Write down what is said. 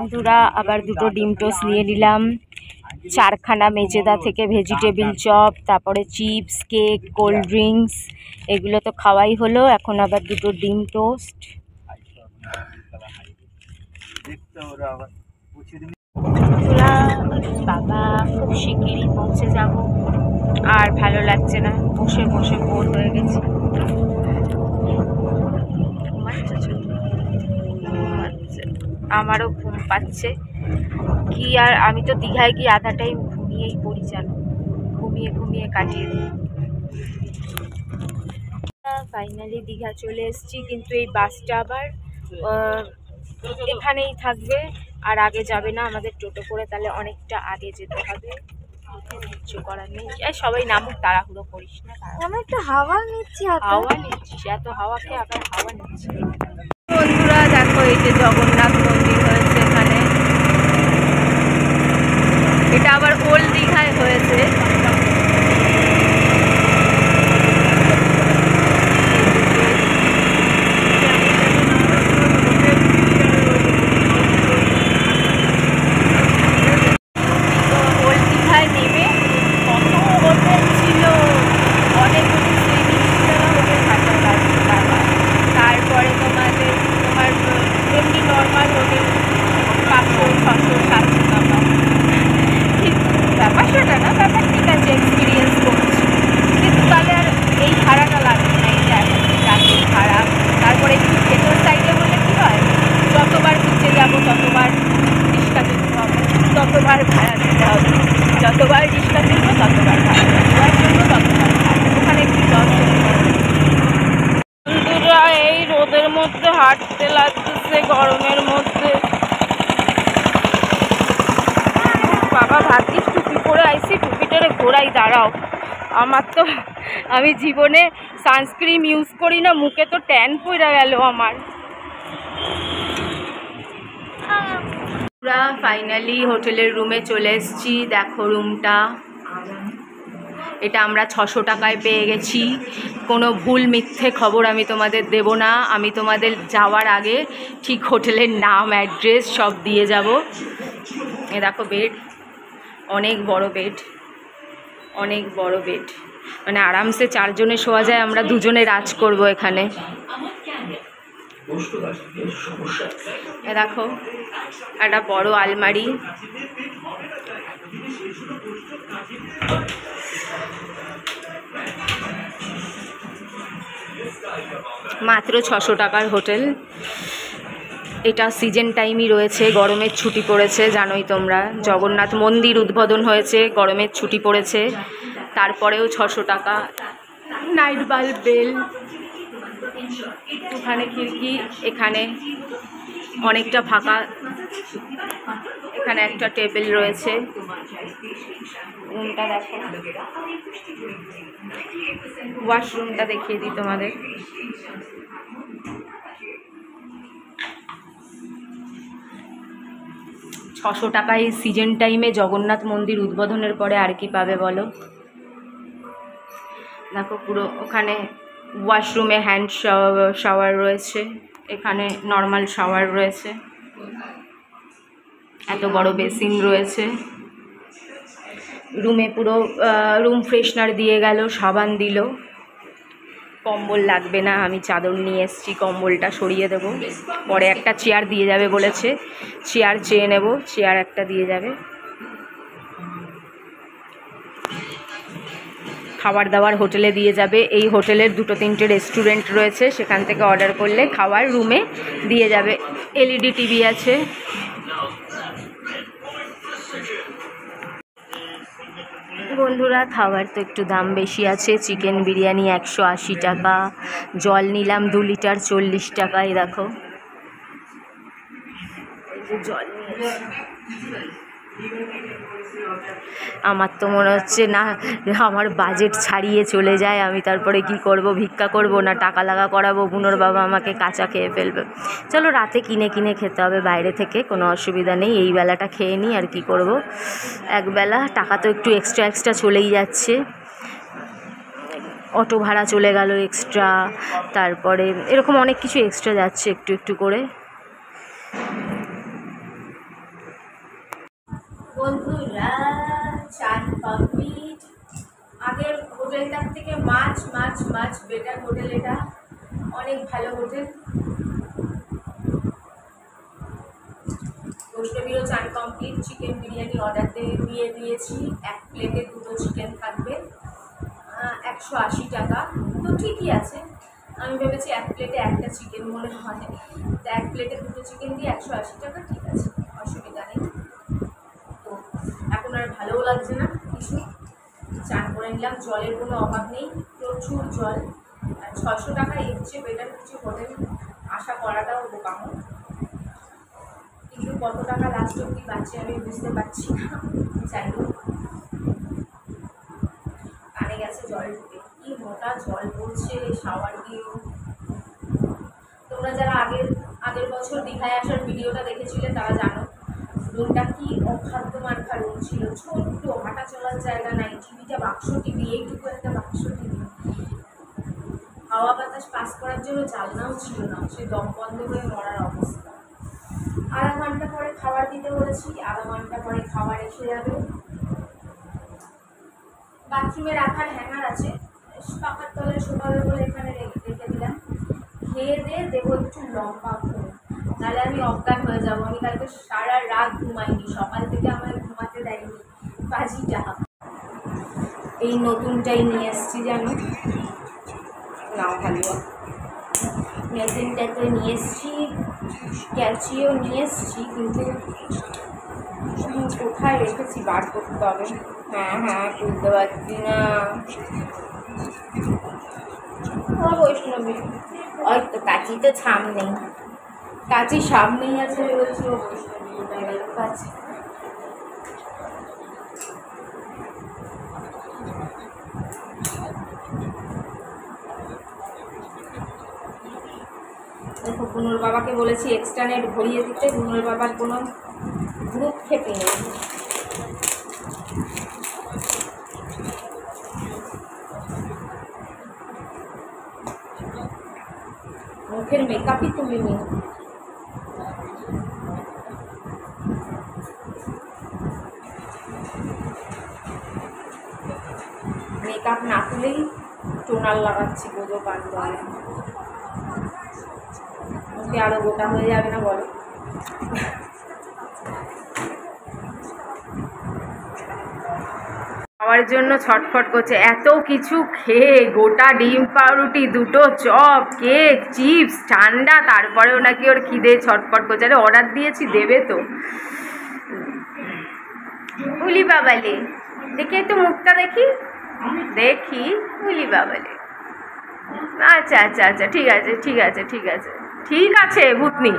বন্ধুরা আবার দুটো ডিম টোস্ট নিয়ে নিলাম, চারখানা মেজেদা থেকে ভেজিটেবিল চপ, তারপরে চিপস, কেক, কোল্ড ড্রিঙ্কস, এগুলো তো খাওয়াই হলো। এখন আবার দুটো ডিম টোস্ট। বাবা খুব শিগগিরই পৌঁছে যাব, আর ভালো লাগছে না, বসে বসে বোর হয়ে গেছি। আমারও ঘুম পাচ্ছে কি আর, আমি তো দীঘায় গিয়ে আধা টাইম ঘুমিয়েই পড়ি, জানো, ঘুমিয়ে ঘুমিয়ে কাটিয়ে দিই। ফাইনালি দীঘা চলে এসেছি, কিন্তু এই বাসটা আবার এখানেই থাকবে আর আগে যাবে না, আমাদের টোটো করে তাহলে অনেকটা আগে যেতে হবে। কিছু করার নেই, সবাই নামুক, তাড়াহুড়ো করিস না। আমি একটু হাওয়া নিচ্ছি, হাওয়া নিচ্ছিস? এত হাওয়া খেয়ে আবার হাওয়া নিচ্ছি। বন্ধুরা দেখো, এই যে জগন্নাথ মন্দির হয়েছে এখানে, এটা আবার ওল্ড দীঘায় হয়েছে। ততবার ভাড়া দিতে হবে, যতবার রিক্সা চলবো ততবার ভাড়া দেওয়ার জন্য ততবার ভাড়া। ওখানে একটু বন্ধুরা এই রোদের মধ্যে হাঁটতে লাগতেছে, গরমের মধ্যে। বাবা ভাগ্যিস টুপি পরে আইসি, টুপিটারে ঘোরাই, দাঁড়াও। আমার তো, আমি জীবনে সানস্ক্রিন ইউজ করি না, মুখে তো ট্যান পড়ে গেল আমার। আমরা ফাইনালি হোটেলের রুমে চলে এসেছি। দেখো রুমটা, এটা আমরা 600 টাকায় পেয়ে গেছি। কোনো ভুল মিথ্যে খবর আমি তোমাদের দেব না, আমি তোমাদের যাওয়ার আগে ঠিক হোটেলের নাম, অ্যাড্রেস সব দিয়ে যাব। এ দেখো বেড, অনেক বড় বেড, অনেক বড় বেড, মানে আরামসে 4 জনে শোয়া যায়। আমরা 2 জনে রাজ করব এখানে। এ দেখো একটা বড় আলমারি, মাত্র 600 টাকার হোটেল। এটা সিজন টাইমই রয়েছে, গরমের ছুটি পড়েছে, জানোই তোমরা, জগন্নাথ মন্দির উদ্বোধন হয়েছে, গরমের ছুটি পড়েছে, তারপরেও 600 টাকা। নাইট বাল্ব, বেল, ওখানে খিড়কি, এখানে অনেকটা ফাঁকা, এখানে একটা টেবিল রয়েছে। রুমটা দেখো, ওয়াশরুমটা দেখিয়ে দিই তোমাদের। ছশো টাকায় সিজন টাইমে জগন্নাথ মন্দির উদ্বোধনের পরে আর কি পাবে বলো। দেখো পুরো ওখানে ওয়াশরুমে হ্যান্ড শাওয়ার রয়েছে, এখানে নর্মাল শাওয়ার রয়েছে, এত বড় বেসিন রয়েছে। রুমে পুরো রুম ফ্রেশনার দিয়ে গেল, সাবান দিল। কম্বল লাগবে না, আমি চাদর নিয়ে এসেছি, কম্বলটা সরিয়ে দেব। পরে একটা চেয়ার দিয়ে যাবে বলেছে, চেয়ার চেয়ে নেব, চেয়ার একটা দিয়ে যাবে। খাবার দাবার হোটেলে দিয়ে যাবে। এই হোটেলের 2-3টে রেস্টুরেন্ট রয়েছে, সেখান থেকে অর্ডার করলে খাবার রুমে দিয়ে যাবে। এলইডি টিভি আছে। বন্ধুরা খাবার তো একটু দাম বেশি আছে, চিকেন বিরিয়ানি 180 টাকা, জল নিলাম 2 লিটার 40 টাকায়। দেখো এই যে জল আমার তো মনে হচ্ছে না আমার বাজেট ছাড়িয়ে চলে যায়, আমি তারপরে কি করব, ভিক্ষা করব না টাকা লাগা করাবো, বুনোর বাবা আমাকে কাঁচা খেয়ে ফেলবে। চলো রাতে কিনে খেতে হবে বাইরে থেকে, কোনো অসুবিধা নেই, এই বেলাটা খেয়ে নিই, আর কি করব একবেলা। টাকা তো একটু এক্সট্রা চলেই যাচ্ছে, অটো ভাড়া চলে গেল এক্সট্রা, তারপরে এরকম অনেক কিছু এক্সট্রা যাচ্ছে একটু করে। বন্ধুরা চান কমপ্লিট। আগের হোটেলটার থেকে মাছ মাছ মাছ বেটার হোটেল, এটা অনেক ভালো হোটেল। বৈষ্ণবীরও চান কমপ্লিট। চিকেন বিরিয়ানি অর্ডার দিয়ে দিয়েছি, 1 প্লেটে 2টো চিকেন থাকবে, 180 টাকা। তো ঠিকই আছে, আমি ভেবেছি 1 প্লেটে 1টা চিকেন মনে হয়, তো 1 প্লেটে 2টো চিকেন দিয়ে 180 টাকা, ঠিক আছে, অসুবিধা নেই। তো এখন আর ভালোও লাগছে না কিছু, চান করে নিলাম। জলের কোনো অভাব নেই, প্রচুর জল। আর 600 টাকা এর চেয়ে বেটার কিছু হোটেল আশা করাটাও বোকামো, কিন্তু কত টাকা লাস্ট অব্দি বাঁচে আমি বুঝতে পারছি না। যাই হোক, কানে গেছে জল ঢুকে, কি মোটা জল পড়ছে শাওয়ার দিয়েও। তোমরা যারা আগের বছর দীঘায় আসার ভিডিওটা দেখেছিলে তারা জানো রুমটা কি অখাদ্য মার্কা রুম ছিল, ছোট্ট, হাঁটা চলার জায়গা নাই, টিভিটা বাক্স টিভি, এইটুকু একটা বাক্স টিভি, হাওয়া বাতাস পাস করার জন্য জানলাও ছিল না, সে দম বন্ধ হয়ে মরার অবস্থা। আধা ঘন্টা পরে খাবার দিতে বলেছি, আধা ঘন্টা পরে খাবার এসে যাবে। বাথরুমে রাখার হ্যাঙ্গার আছে, পাখার তলে শোকাবে বলে এখানে রেখে দিলাম। খেয়ে দিয়ে দেবো একটু লম্বা করে, নাহলে আমি অজ্ঞান হয়ে যাবো। আমি কালকে সারা রাত ঘুমাইনি, সকাল থেকে আমার ঘুমাতে দেয়নি বাজিটা। এই নতুনটাই নিয়ে এসছি জানো, নাও হালুয়া নতুনটাতে নিয়ে এসছি, ক্যাচিও নিয়ে এসছি, কিন্তু কোথায় রেখেছি বার করতে হবে। হ্যাঁ বুঝতে পারছি না। ও বৈষ্ণবী, ওই তো কাচি তো সামনেই, কাচি সামনেই আছে বলছি। ও বৈষ্ণবী কাছে দেখো, বুনুর বাবাকে বলেছি এক্সট্রা নেট ভরিয়ে দিতে, বুনুর বাবার কোনো গ্রুপ খেপে নেই। মুখের মেকআপই তুলিনি। মেকআপ না তুলেই টোনার লাগাচ্ছি, গোজো কান বলে, মুখে আরো গোটা হয়ে যাবে না বলো। খাওয়ার জন্য ছটফট করছে, এত কিছু খেয়ে, গোটা ডিম পাউরুটি, 2টো চপ, কেক, চিপস, ঠান্ডা, তারপরেও নাকি ওর খিদে ছটফট করছে। আরে অর্ডার দিয়েছি, দেবে তো। উলি বাবালে, দেখি একটু মুখটা দেখি দেখি, উলি বাবালে। আচ্ছা আচ্ছা আচ্ছা, ঠিক আছে ঠিক আছে ঠিক আছে ঠিক আছে ভূতনি।